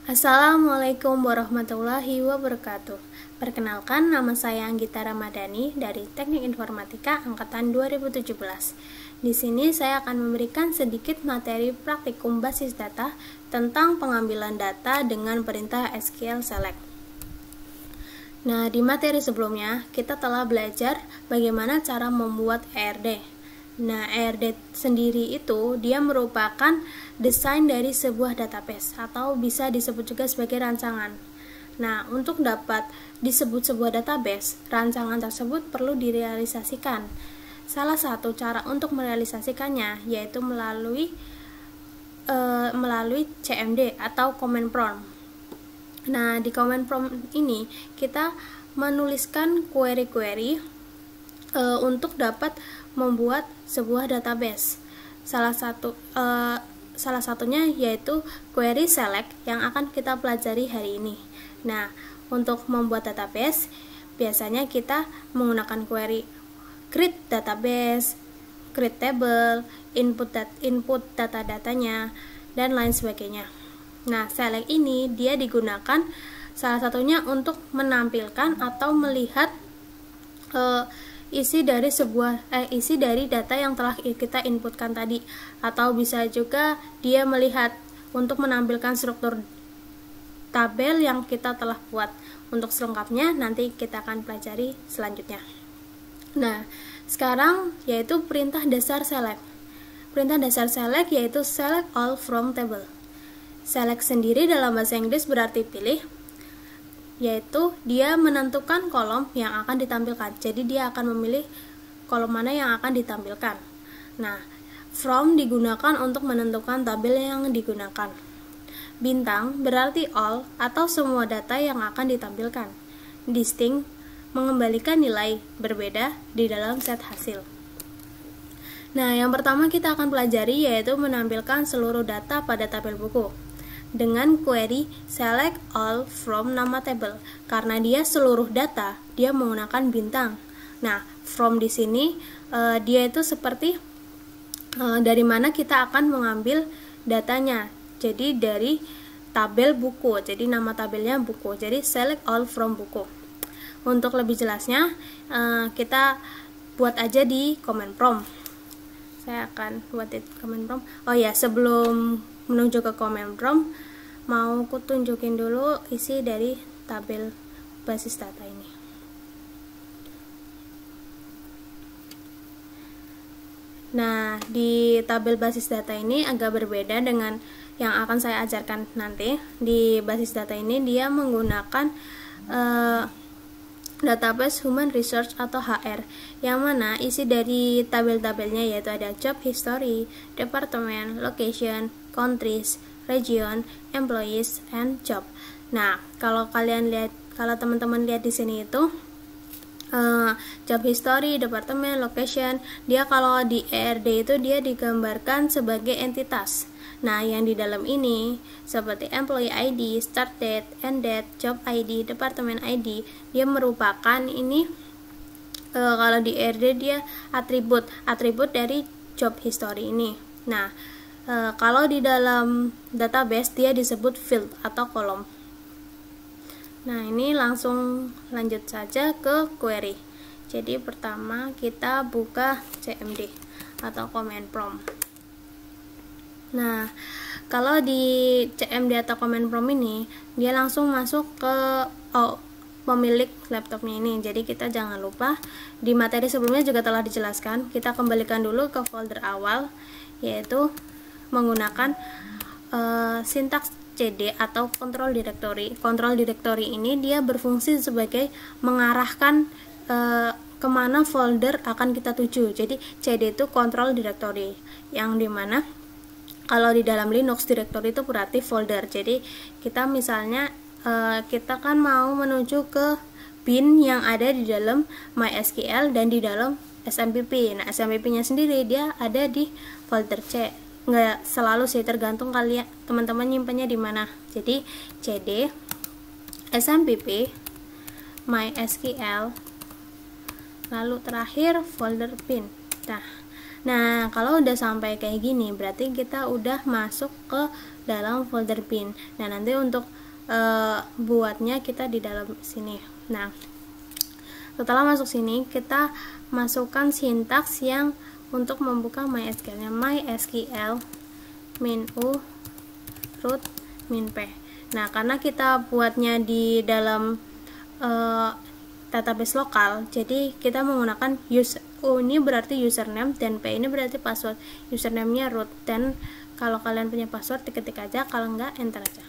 Assalamualaikum warahmatullahi wabarakatuh. Perkenalkan, nama saya Anggita Ramadhani dari Teknik Informatika Angkatan 2017. Di sini saya akan memberikan sedikit materi praktikum basis data tentang pengambilan data dengan perintah SQL Select. Nah, di materi sebelumnya kita telah belajar bagaimana cara membuat ERD. Nah, ERD sendiri itu dia merupakan desain dari sebuah database atau bisa disebut juga sebagai rancangan. Nah, untuk dapat disebut sebuah database, rancangan tersebut perlu direalisasikan. Salah satu cara untuk merealisasikannya yaitu melalui CMD atau command prompt. Nah, di command prompt ini kita menuliskan query-query untuk dapat membuat sebuah database. Salah satunya yaitu query select yang akan kita pelajari hari ini. Nah, untuk membuat database biasanya kita menggunakan query create database, create table, input data-datanya, dan lain sebagainya. Nah, select ini dia digunakan salah satunya untuk menampilkan atau melihat isi dari data yang telah kita inputkan tadi, atau bisa juga dia melihat untuk menampilkan struktur tabel yang kita telah buat. Untuk selengkapnya nanti kita akan pelajari selanjutnya. Nah, sekarang yaitu perintah dasar select. Perintah dasar select yaitu select all from table. Select sendiri dalam bahasa Inggris berarti pilih, yaitu dia menentukan kolom yang akan ditampilkan. Jadi dia akan memilih kolom mana yang akan ditampilkan. Nah, from digunakan untuk menentukan tabel yang digunakan. Bintang berarti all atau semua data yang akan ditampilkan. Distinct mengembalikan nilai berbeda di dalam set hasil. Nah, yang pertama kita akan pelajari yaitu menampilkan seluruh data pada tabel buku dengan query select all from nama table. Karena dia seluruh data, dia menggunakan bintang. Nah, from di sini dia itu seperti dari mana kita akan mengambil datanya. Jadi dari tabel buku. Jadi nama tabelnya buku. Jadi select all from buku. Untuk lebih jelasnya kita buat aja di command prompt. Saya akan buat di command prompt. Oh ya, sebelum menuju ke command prompt, mau aku tunjukin dulu isi dari tabel basis data ini. Nah, di tabel basis data ini agak berbeda dengan yang akan saya ajarkan nanti. Di basis data ini dia menggunakan database Human Resource atau HR, yang mana isi dari tabel-tabelnya yaitu ada job history, department, location, countries, region, employees, and job. Nah, kalau teman-teman lihat di sini itu job history, department, location, dia kalau di ERD itu dia digambarkan sebagai entitas. Nah, yang di dalam ini seperti employee ID, start date, end date, job ID, department ID, dia merupakan ini kalau di ERD dia atribut dari job history ini. Nah, kalau di dalam database dia disebut field atau kolom. Nah, ini langsung lanjut saja ke query. Jadi pertama kita buka CMD atau command prompt. Nah, kalau di CMD atau command prompt ini dia langsung masuk ke pemilik laptopnya ini. Jadi kita jangan lupa, di materi sebelumnya juga telah dijelaskan, kita kembalikan dulu ke folder awal, yaitu menggunakan sintaks CD atau control directory. Control directory ini dia berfungsi sebagai mengarahkan kemana folder akan kita tuju. Jadi CD itu control directory, yang dimana kalau di dalam Linux directory itu berarti folder. Jadi kita misalnya kita kan mau menuju ke bin yang ada di dalam MySQL dan di dalam SMPP. Nah, SMPP-nya sendiri dia ada di folder C. Nggak selalu sih, tergantung kalian teman-teman nyimpannya di mana. Jadi CD SMPP MySQL lalu terakhir folder bin. Nah, Nah, kalau udah sampai kayak gini, berarti kita udah masuk ke dalam folder bin. Nah, nanti untuk buatnya kita di dalam sini. Nah, setelah masuk sini, kita masukkan sintaks yang untuk membuka MySQL-nya. MySQL min u root min p. Nah, karena kita buatnya di dalam database lokal, jadi kita menggunakan U ini berarti username dan P ini berarti password. Username-nya root, dan kalau kalian punya password diketik aja, kalau enggak enter aja.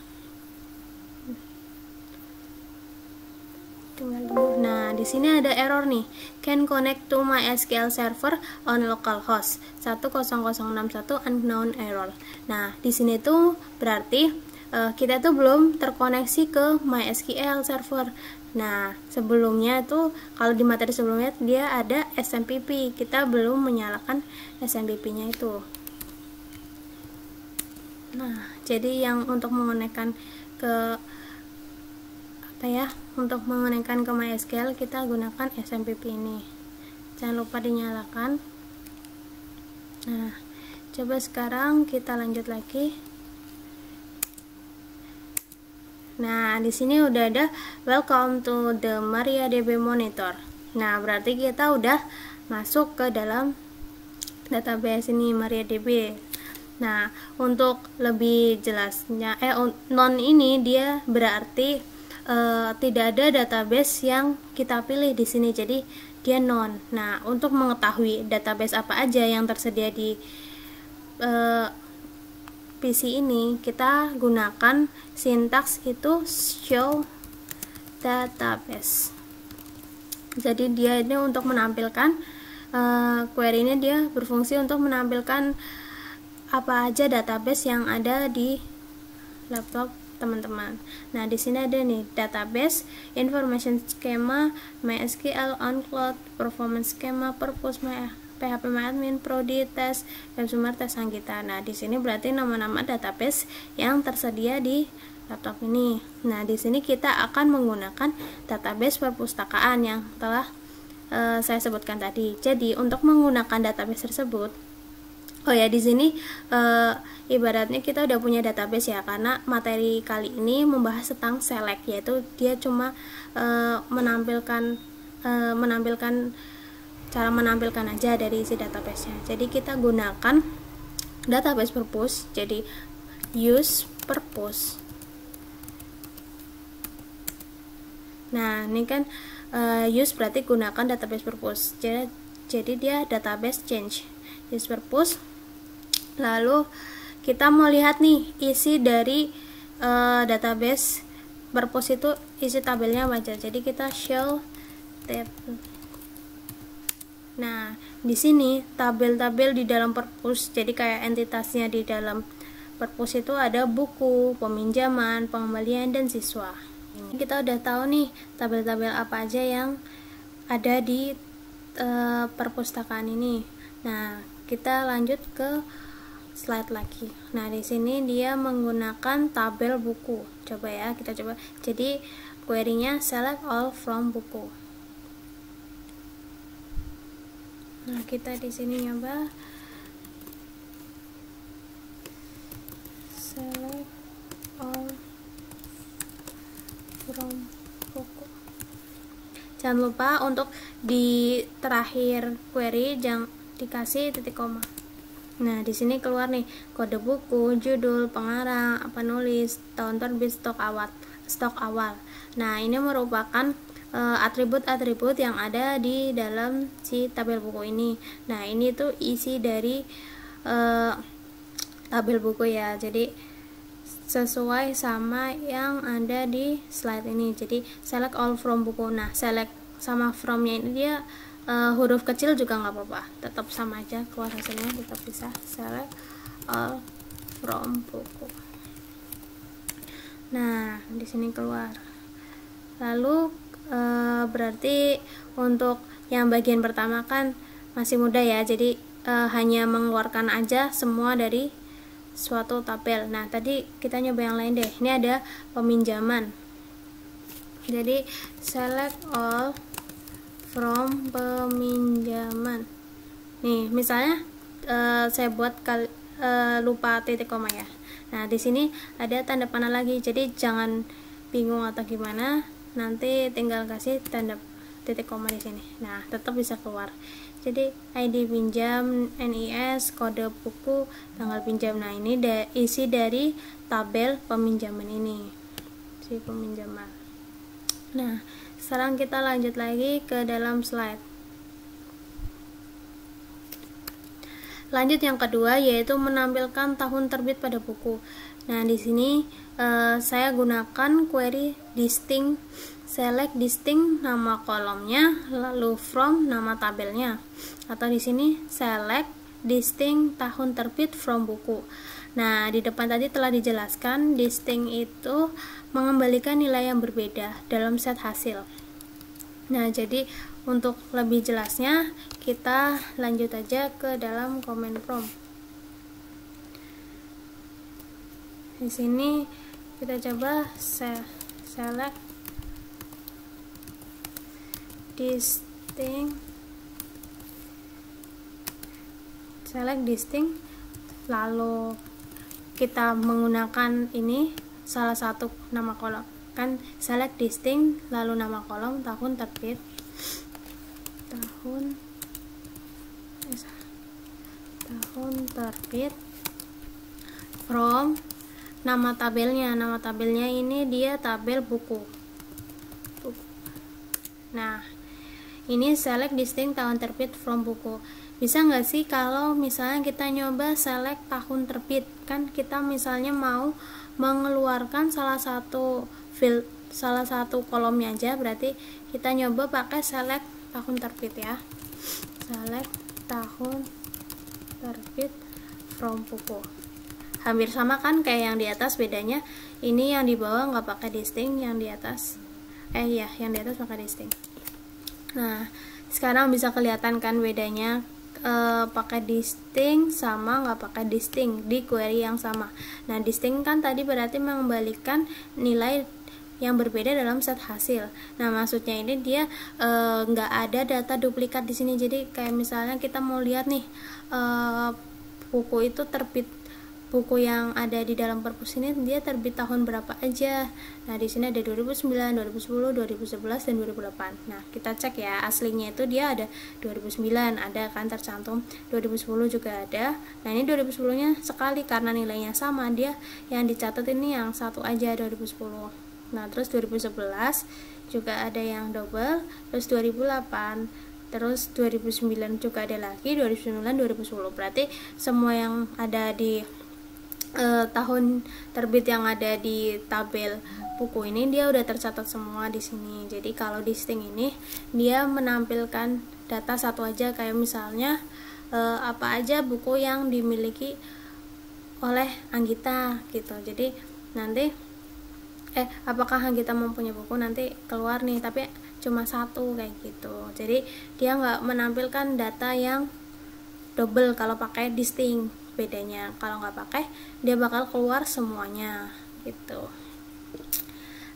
Nah, di sini ada error nih. Can connect to MySQL server on localhost 10061 unknown error. Nah, di sini tuh berarti kita tuh belum terkoneksi ke MySQL server. Nah, sebelumnya itu kalau di materi sebelumnya dia ada SMPP, kita belum menyalakan SMPP-nya itu. Nah, jadi yang untuk mengonekkan ke untuk mengonekkan ke MySQL kita gunakan SMPP ini. Jangan lupa dinyalakan. Nah, coba sekarang kita lanjut lagi. Nah, di sini udah ada welcome to the MariaDB monitor. Nah, berarti kita udah masuk ke dalam database ini MariaDB. Nah, untuk lebih jelasnya non ini dia berarti tidak ada database yang kita pilih di sini. Jadi dia non. Nah, untuk mengetahui database apa aja yang tersedia di PC ini, kita gunakan sintaks itu show database. Jadi dia ini untuk menampilkan query ini dia berfungsi untuk menampilkan apa aja database yang ada di laptop teman-teman. Nah, di sini ada nih database, information schema, MySQL on cloud, performance schema, purpose, phpMyAdmin, Prodi, tes, WebSummer, tes Anggita. Nah, di sini berarti nama-nama database yang tersedia di laptop ini. Nah, di sini kita akan menggunakan database perpustakaan yang telah saya sebutkan tadi. Jadi, untuk menggunakan database tersebut, di sini ibaratnya kita udah punya database ya, karena materi kali ini membahas tentang select, yaitu dia cuma menampilkan cara menampilkan aja dari isi database-nya. Jadi kita gunakan database purpose, jadi use purpose. Nah, ini kan use berarti gunakan database purpose. Jadi dia database change use purpose. Lalu kita mau lihat nih isi dari database purpose itu isi tabelnya apa aja. Jadi kita show tab. Nah, di sini tabel-tabel di dalam purpose, jadi kayak entitasnya di dalam purpose itu ada buku, peminjaman, pengembalian, dan siswa. Ini kita udah tahu nih tabel-tabel apa aja yang ada di perpustakaan ini. Nah, kita lanjut ke slide lagi. Nah, di sini dia menggunakan tabel buku. Coba ya, kita coba. Jadi query-nya select all from buku. Nah, kita di sini nyoba select all from buku. Jangan lupa untuk di terakhir query jangan dikasih titik koma. Nah, di sini keluar nih kode buku, judul, pengarang, penulis, tahun terbit, stok awal. Nah, ini merupakan atribut-atribut yang ada di dalam si tabel buku ini. Nah, ini tuh isi dari tabel buku ya. Jadi sesuai sama yang ada di slide ini. Jadi select all from buku. Nah, select sama from-nya ini dia huruf kecil juga nggak apa-apa, tetap sama aja keluar hasilnya, tetap bisa select all from buku. Nah, di sini keluar. Lalu berarti untuk yang bagian pertama kan masih mudah ya, jadi hanya mengeluarkan aja semua dari suatu tabel. Nah, tadi kita nyoba yang lain deh. Ini ada peminjaman, jadi select all from peminjaman. Nih, misalnya saya buat lupa titik koma ya. Nah, di sini ada tanda panah lagi, jadi jangan bingung atau gimana, nanti tinggal kasih tanda titik koma di sini. Nah, tetap bisa keluar. Jadi ID pinjam, NIS, kode buku, tanggal pinjam. Nah, ini isi dari tabel peminjaman ini, si peminjaman. Nah, sekarang kita lanjut lagi ke dalam slide. Lanjut yang kedua, yaitu menampilkan tahun terbit pada buku. Nah, di sini saya gunakan query distinct, select distinct nama kolomnya, lalu from nama tabelnya. Atau di sini select distinct tahun terbit from buku. Nah, di depan tadi telah dijelaskan distinct itu mengembalikan nilai yang berbeda dalam set hasil. Nah, jadi untuk lebih jelasnya kita lanjut aja ke dalam command prompt. Di sini kita coba select distinct, lalu kita menggunakan ini salah satu nama kolom, kan select distinct lalu nama kolom tahun terbit from nama tabelnya ini dia tabel buku. Nah, ini select distinct tahun terbit from buku. Bisa nggak sih kalau misalnya kita nyoba select tahun terbit, kan kita misalnya mau mengeluarkan salah satu kolomnya aja, berarti kita nyoba pakai select tahun terbit ya, select tahun terbit from buku. Hampir sama kan kayak yang di atas, bedanya ini yang di bawah nggak pakai distinct, yang di atas yang di atas pakai distinct. Nah, sekarang bisa kelihatan kan bedanya pakai distinct sama nggak pakai distinct di query yang sama. Nah, distinct kan tadi berarti mengembalikan nilai yang berbeda dalam set hasil. Nah, maksudnya ini dia nggak ada data duplikat di sini. Jadi kayak misalnya kita mau lihat nih buku itu terbit, buku yang ada di dalam perpus ini dia terbit tahun berapa aja. Nah, di sini ada 2009, 2010, 2011 dan 2008. Nah, kita cek ya, aslinya itu dia ada 2009 ada kan tercantum, 2010 juga ada. Nah, ini 2010-nya sekali karena nilainya sama, dia yang dicatat ini yang satu aja 2010. Nah, terus 2011 juga ada yang double, terus 2008, terus 2009 juga ada lagi, 2009, 2010. Berarti semua yang ada di tahun terbit yang ada di tabel buku ini dia udah tercatat semua di sini. Jadi kalau distinct ini dia menampilkan data satu aja, kayak misalnya apa aja buku yang dimiliki oleh Anggita gitu. Jadi nanti apakah Anggita mempunyai buku, nanti keluar nih tapi cuma satu kayak gitu. Jadi dia nggak menampilkan data yang double kalau pakai distinct. Bedanya kalau nggak pakai dia bakal keluar semuanya gitu.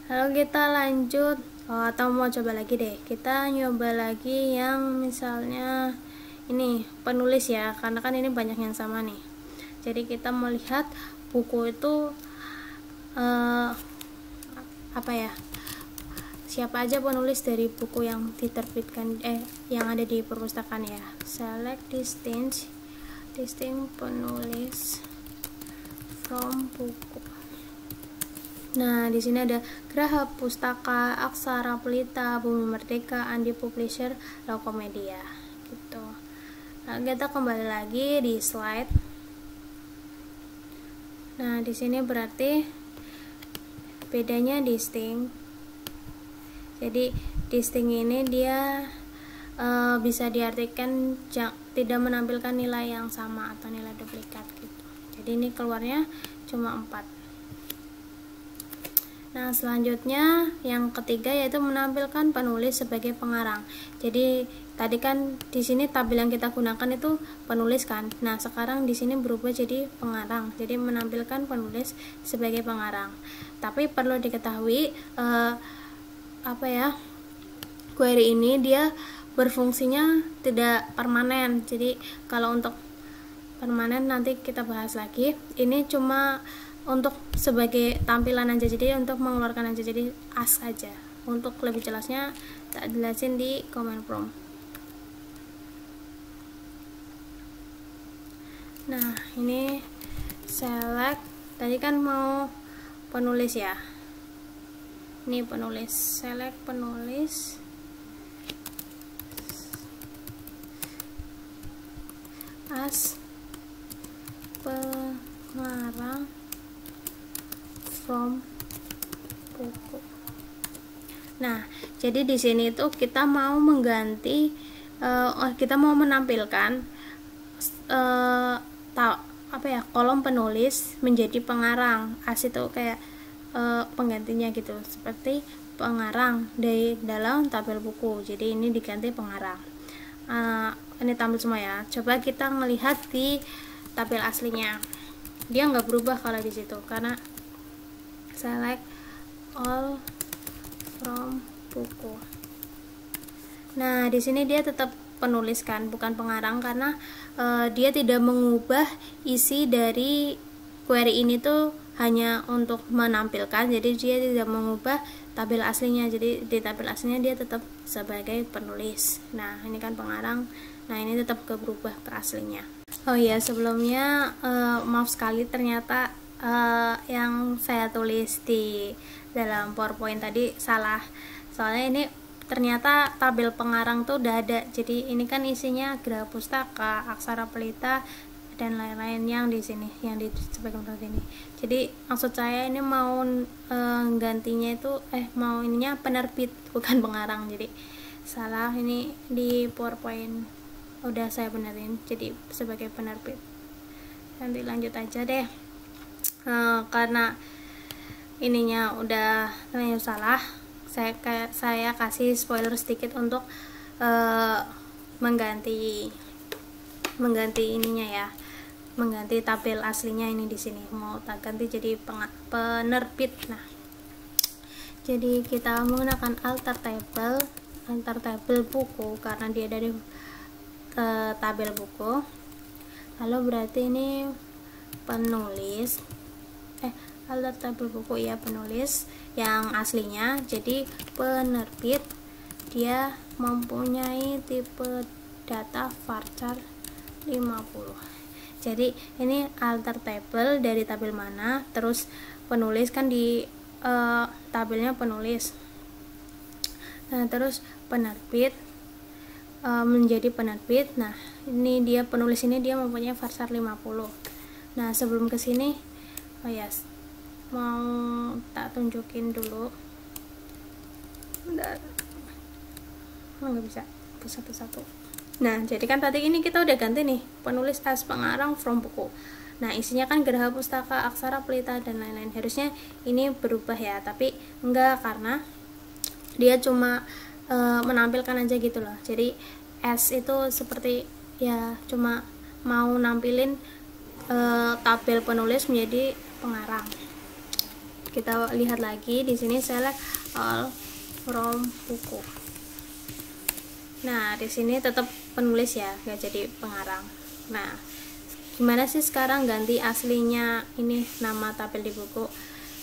Lalu kita lanjut atau mau coba lagi deh, kita nyoba lagi yang misalnya ini penulis ya, karena kan ini banyak yang sama nih. Jadi kita melihat buku itu siapa aja penulis dari buku yang diterbitkan yang ada di perpustakaan ya. Select distinct penulis from buku. Nah, di sini ada Graha Pustaka, Aksara Pelita, Bumi Merdeka, Andi Publisher, Laukomedia gitu. Nah, kita kembali lagi di slide. Nah, di sini berarti bedanya distinct. Jadi distinct ini dia bisa diartikan tidak menampilkan nilai yang sama atau nilai duplikat gitu. Jadi ini keluarnya cuma 4. Nah, selanjutnya yang ketiga yaitu menampilkan penulis sebagai pengarang. Jadi tadi kan di sini tabel yang kita gunakan itu penulis kan. Nah, sekarang di sini berubah jadi pengarang. Jadi menampilkan penulis sebagai pengarang. Tapi perlu diketahui query ini dia berfungsinya tidak permanen. Jadi kalau untuk permanen nanti kita bahas lagi. Ini cuma untuk sebagai tampilan aja, jadi untuk mengeluarkan aja, jadi as aja. Untuk lebih jelasnya tak jelasin di command prompt. Nah, ini select, tadi kan mau penulis ya, ini penulis, select penulis, as pengarang from buku. Nah, jadi di sini tuh kita mau mengganti, kita mau menampilkan kolom penulis menjadi pengarang. As itu kayak penggantinya gitu, seperti pengarang dari dalam tabel buku. Jadi ini diganti pengarang. Ini tampil semua ya. Coba kita melihat di tabel aslinya, dia nggak berubah kalau di situ karena select all from buku. Nah, di sini dia tetap penulis kan, bukan pengarang, karena dia tidak mengubah isi dari query ini tuh hanya untuk menampilkan, jadi dia tidak mengubah tabel aslinya. Jadi di tabel aslinya dia tetap sebagai penulis. Nah, ini kan pengarang. Nah, ini tetap berubah ke aslinya. Oh iya, sebelumnya maaf sekali, ternyata yang saya tulis di dalam PowerPoint tadi salah. Soalnya ini ternyata tabel pengarang tuh udah ada. Jadi ini kan isinya Graha Pustaka, Aksara Pelita dan lain-lain yang di sini, yang di sebagian ini. Jadi maksud saya ini mau gantinya itu mau ininya penerbit bukan pengarang. Jadi salah, ini di PowerPoint udah saya benerin jadi sebagai penerbit. Nanti lanjut aja deh. Karena ininya udah ternyata salah, saya kasih spoiler sedikit untuk mengganti ininya ya, mengganti tabel aslinya. Ini di sini mau tak ganti jadi penerbit. Nah, jadi kita menggunakan alter table buku karena dia dari tabel buku. Lalu berarti ini penulis alter tabel buku ya, penulis yang aslinya. Jadi penerbit dia mempunyai tipe data varchar 50. Jadi ini alter table dari tabel mana, terus penulis kan di tabelnya penulis. Nah, terus penerbit menjadi penerbit. Nah, ini dia penulis ini dia mempunyai varchar 50. Nah, sebelum ke sini mau tak tunjukin dulu. Bentar. Nggak bisa satu-satu. Nah, jadi kan tadi ini kita udah ganti nih, penulis as pengarang from buku. Nah, isinya kan Graha Pustaka, Aksara Pelita dan lain-lain. Harusnya ini berubah ya, tapi enggak, karena dia cuma menampilkan aja gitu loh. Jadi as itu seperti ya cuma mau nampilin tabel penulis menjadi pengarang. Kita lihat lagi di sini, select all from buku. Nah, di sini tetap penulis ya, nggak jadi pengarang. Nah, gimana sih sekarang ganti aslinya ini nama tabel di buku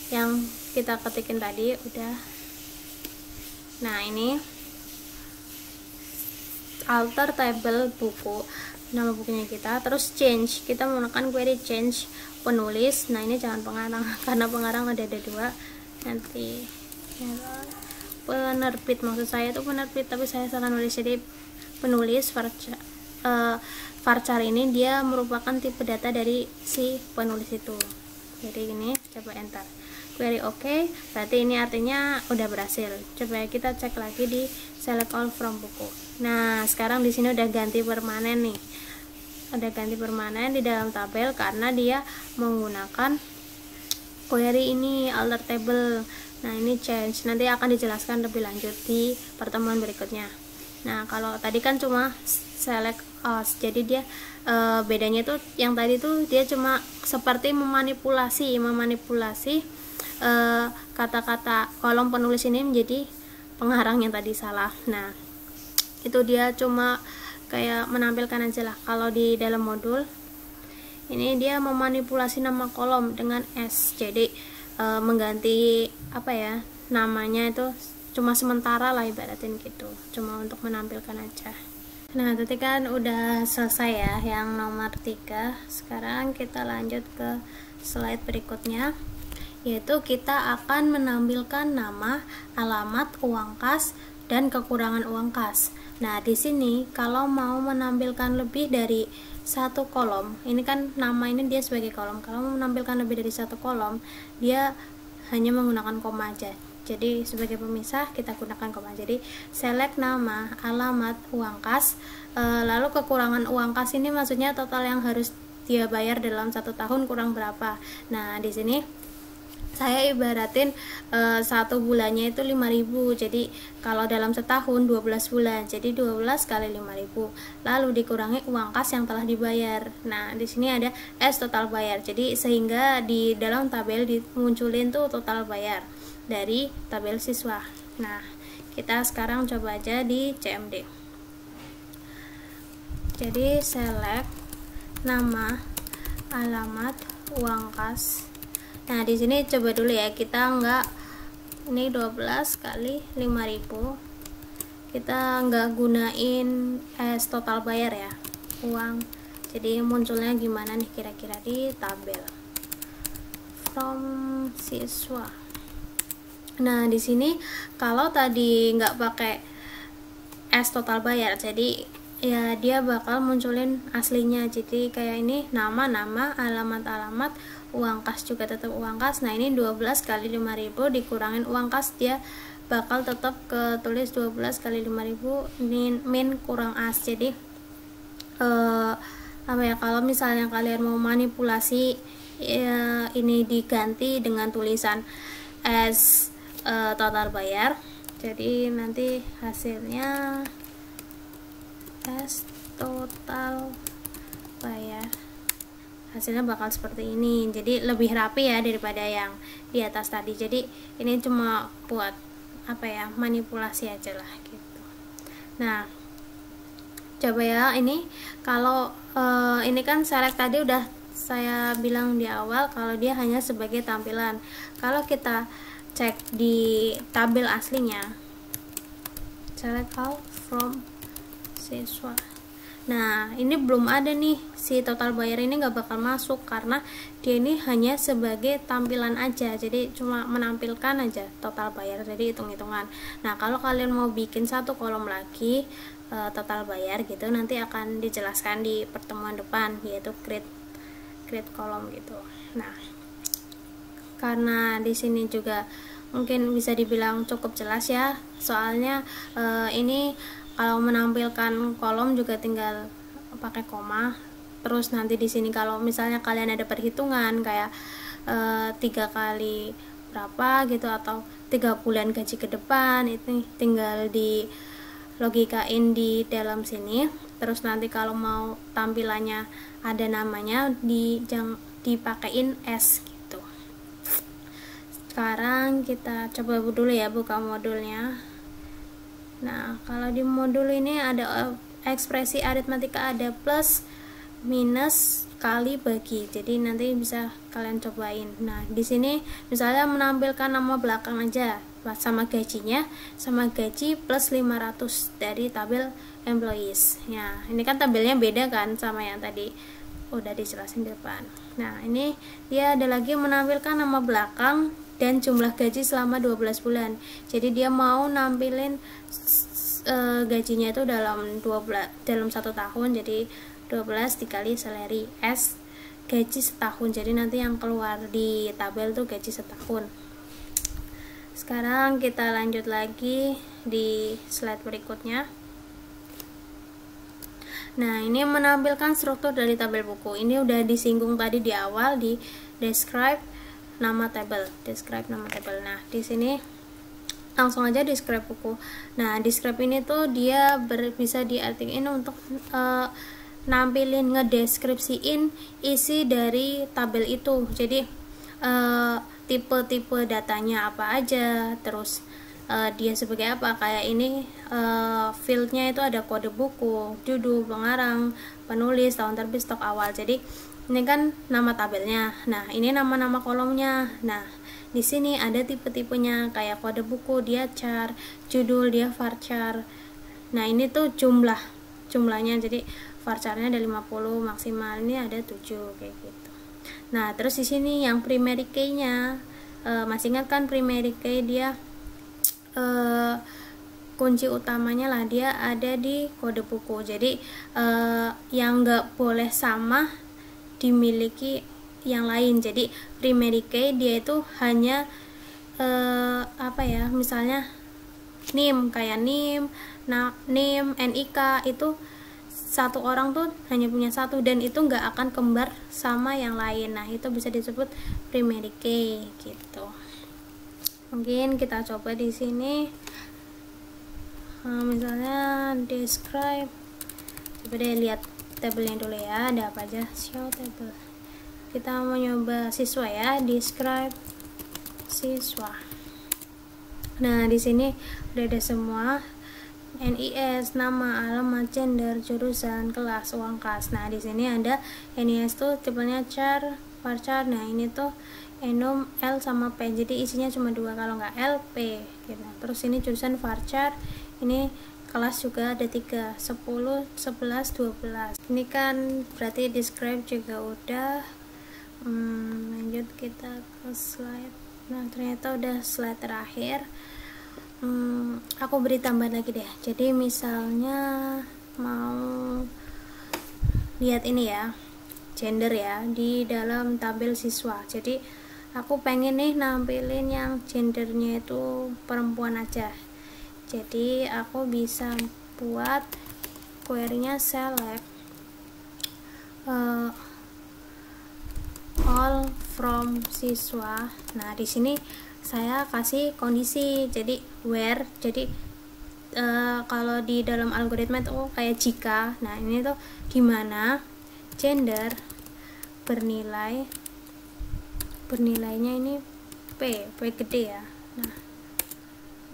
yang kita ketikin tadi udah. Nah, ini alter table buku, nama bukunya kita, terus change, kita menggunakan query change penulis. Nah, ini jangan pengarang karena pengarang ada dua. Nanti penerbit, maksud saya itu penerbit, tapi saya salah nulis. Jadi penulis varchar ini dia merupakan tipe data dari si penulis itu. Jadi ini coba enter query OK, berarti ini artinya udah berhasil. Coba kita cek lagi di select all from buku. Nah, sekarang di sini udah ganti permanen nih, udah ganti permanen di dalam tabel karena dia menggunakan query ini alter table. Nah, ini change, nanti akan dijelaskan lebih lanjut di pertemuan berikutnya. Nah, kalau tadi kan cuma select as, jadi dia bedanya tuh yang tadi tuh dia cuma seperti memanipulasi kata-kata kolom penulis ini menjadi pengarang yang tadi salah. Nah, itu dia cuma kayak menampilkan aja lah. Kalau di dalam modul ini dia memanipulasi nama kolom dengan S. Jadi mengganti apa ya, namanya itu cuma sementara lah ibaratin gitu, cuma untuk menampilkan aja. Nah, tadi kan udah selesai ya yang nomor 3. Sekarang kita lanjut ke slide berikutnya, yaitu kita akan menampilkan nama, alamat, uang kas, dan kekurangan uang kas. Nah, di sini kalau mau menampilkan lebih dari satu kolom, ini kan nama ini dia sebagai kolom. Kalau mau menampilkan lebih dari satu kolom, dia hanya menggunakan koma aja. Jadi sebagai pemisah kita gunakan koma. Jadi select nama, alamat, uang kas, lalu kekurangan uang kas ini maksudnya total yang harus dia bayar dalam 1 tahun kurang berapa. Nah, di sini saya ibaratin 1 bulannya itu 5.000. Jadi kalau dalam setahun 12 bulan, jadi 12 kali 5.000. Lalu dikurangi uang kas yang telah dibayar. Nah, di sini ada S total bayar. Jadi sehingga di dalam tabel dimunculin tuh total bayar dari tabel siswa. Nah, kita sekarang coba aja di CMD. Jadi select nama, alamat, uang kas. Nah, di sini coba dulu ya, kita ini 12 kali 5.000. Kita nggak gunain S total bayar ya, uang. Jadi munculnya gimana nih kira-kira di tabel from siswa. Nah, di sini kalau tadi nggak pakai S total bayar, jadi ya dia bakal munculin aslinya. Jadi kayak ini nama, alamat, uang kas juga tetap uang kas. Nah, ini 12 kali 5.000 dikurangin uang kas, dia bakal tetap ketulis 12 kali 5.000 min kurang as. Jadi apa ya, kalau misalnya kalian mau manipulasi ya, ini diganti dengan tulisan S total bayar. Jadi nanti hasilnya S total bayar, hasilnya bakal seperti ini. Jadi lebih rapi ya daripada yang di atas tadi. Jadi ini cuma buat apa ya, manipulasi aja lah gitu. Nah, coba ya, ini kalau ini kan select tadi udah saya bilang di awal kalau dia hanya sebagai tampilan. Kalau kita cek di tabel aslinya, select all from siswa. Nah, ini belum ada nih, si total bayar ini nggak bakal masuk karena dia ini hanya sebagai tampilan aja. Jadi cuma menampilkan aja total bayar, jadi hitung-hitungan. Nah, kalau kalian mau bikin satu kolom lagi total bayar gitu, nanti akan dijelaskan di pertemuan depan, yaitu create kolom gitu. Nah, karena di sini juga mungkin bisa dibilang cukup jelas ya, soalnya ini kalau menampilkan kolom juga tinggal pakai koma. Terus nanti di sini kalau misalnya kalian ada perhitungan kayak 3 kali berapa gitu atau 3 bulan gaji ke depan, itu tinggal di logikain di dalam sini. Terus nanti kalau mau tampilannya ada namanya dipakein S gitu. Sekarang kita coba dulu ya buka modulnya. Nah, kalau di modul ini ada ekspresi aritmatika, ada plus, minus, kali, bagi. Jadi nanti bisa kalian cobain. Nah, di sini misalnya menampilkan nama belakang aja sama gajinya, sama gaji plus 500 dari tabel employees. Ya, ini kan tabelnya beda kan sama yang tadi udah dijelasin di depan. Nah, ini dia ada lagi menampilkan nama belakang dan jumlah gaji selama 12 bulan. Jadi dia mau nampilin gajinya itu dalam 1 tahun, jadi 12 dikali salary S gaji setahun. Jadi nanti yang keluar di tabel tuh gaji setahun. Sekarang kita lanjut lagi di slide berikutnya. Nah, ini menampilkan struktur dari tabel buku. Ini udah disinggung tadi di awal di describe nama tabel. Nah, di sini langsung aja describe buku. Nah, describe ini tuh dia bisa diartikan untuk nampilin, ngedeskripsiin isi dari tabel itu. Jadi tipe-tipe datanya apa aja, terus dia sebagai apa. Kayak ini fieldnya itu ada kode buku, judul, pengarang, penulis, tahun terbit, stok awal. Jadi Ini kan nama tabelnya. Nah, ini nama-nama kolomnya. Nah, di sini ada tipe-tipenya kayak kode buku dia char, judul dia varchar. Nah, ini tuh jumlahnya. Jadi varcharnya ada 50, maksimal ini ada 7 kayak gitu. Nah, terus di sini yang primary key-nya, masih ingat kan primary key dia kunci utamanya lah dia ada di kode buku. Jadi yang nggak boleh sama dimiliki yang lain. Jadi primary key dia itu hanya misalnya NIM, kayak NIM, NIK itu satu orang tuh hanya punya satu dan itu nggak akan kembar sama yang lain. Nah, itu bisa disebut primary key gitu. Mungkin kita coba di sini. Misalnya describe, coba deh lihat tabelnya dulu ya, ada apa aja. Show table, kita mau nyoba siswa ya, describe siswa. Nah, di sini udah ada semua, NIS, nama, alamat, gender, jurusan, kelas, uang kas. Nah, di sini ada NIS tuh tipenya char, varchar. Nah, ini tuh enum, L sama P, jadi isinya cuma 2, kalau nggak L, P gitu. Terus ini jurusan varchar, ini kelas juga ada 3, 10, 11, 12. Ini kan berarti describe juga udah. Lanjut kita ke slide. Nah, ternyata udah slide terakhir. Aku beri tambahan lagi deh. Jadi misalnya mau lihat ini ya, gender ya di dalam tabel siswa. Jadi aku pengen nih nampilin yang gendernya itu perempuan aja. Jadi aku bisa buat query-nya select all from siswa. Nah, di sini saya kasih kondisi, jadi where. Jadi kalau di dalam algoritma itu kayak jika. Nah, ini tuh gimana gender bernilainya ini P gede ya.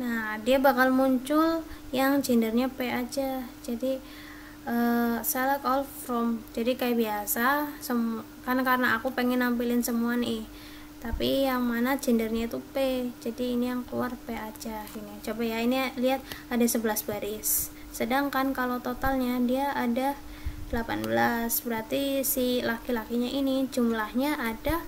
Nah, dia bakal muncul yang gendernya P aja. Jadi select all from, jadi kayak biasa karena aku pengen nampilin semua nih, tapi yang mana gendernya itu P, jadi ini yang keluar P aja. Ini coba ya, ini lihat ada 11 baris, sedangkan kalau totalnya dia ada 18, berarti si laki-lakinya ini jumlahnya ada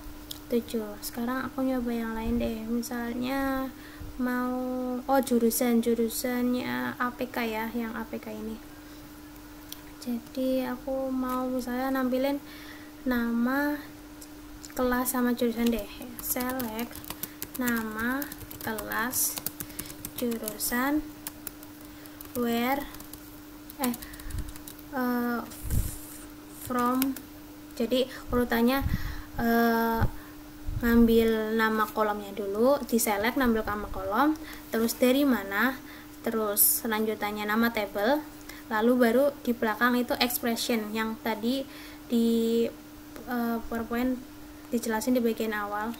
7. Sekarang aku nyoba yang lain deh, misalnya mau jurusannya APK ya, yang APK ini. Jadi aku mau misalnya nampilin nama, kelas sama jurusan deh. Select nama, kelas, jurusan, where, from. Jadi urutannya ngambil nama kolomnya dulu, di select, ngambil nama kolom, terus dari mana, terus lanjutannya nama table, lalu baru di belakang itu expression yang tadi di PowerPoint dijelasin di bagian awal.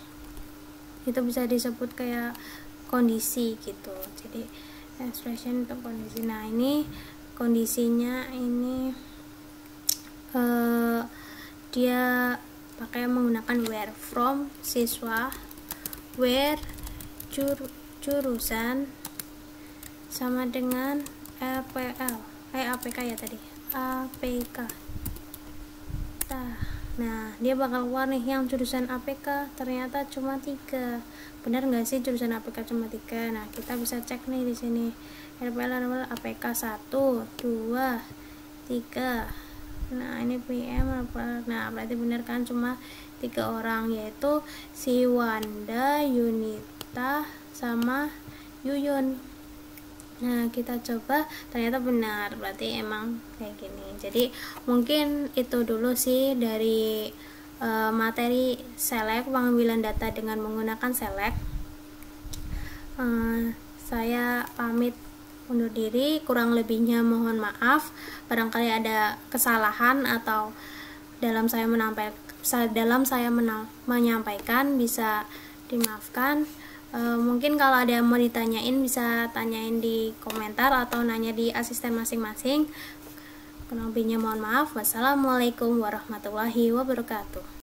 Itu bisa disebut kayak kondisi gitu. Jadi expression itu kondisi. Nah, ini kondisinya ini dia pakai menggunakan where from siswa, where jurusan sama dengan APK ya tadi, APK. Nah, dia bakal keluar nih yang jurusan APK ternyata cuma 3. Benar nggak sih jurusan APK cuma 3? Nah, kita bisa cek nih di sini. RPL APK 1, 2, 3. Nah, ini PM apa? Nah, berarti benar kan cuma 3 orang, yaitu si Wanda, Yunita, sama Yuyun. Nah, kita coba, ternyata benar, berarti emang kayak gini. Jadi mungkin itu dulu sih dari materi select, pengambilan data dengan menggunakan select. Saya pamit undur diri, kurang lebihnya mohon maaf. Barangkali ada kesalahan atau dalam saya menyampaikan bisa dimaafkan. Mungkin kalau ada yang mau ditanyain bisa tanyain di komentar atau nanya di asisten masing-masing. Kurang lebihnya mohon maaf. Wassalamualaikum warahmatullahi wabarakatuh.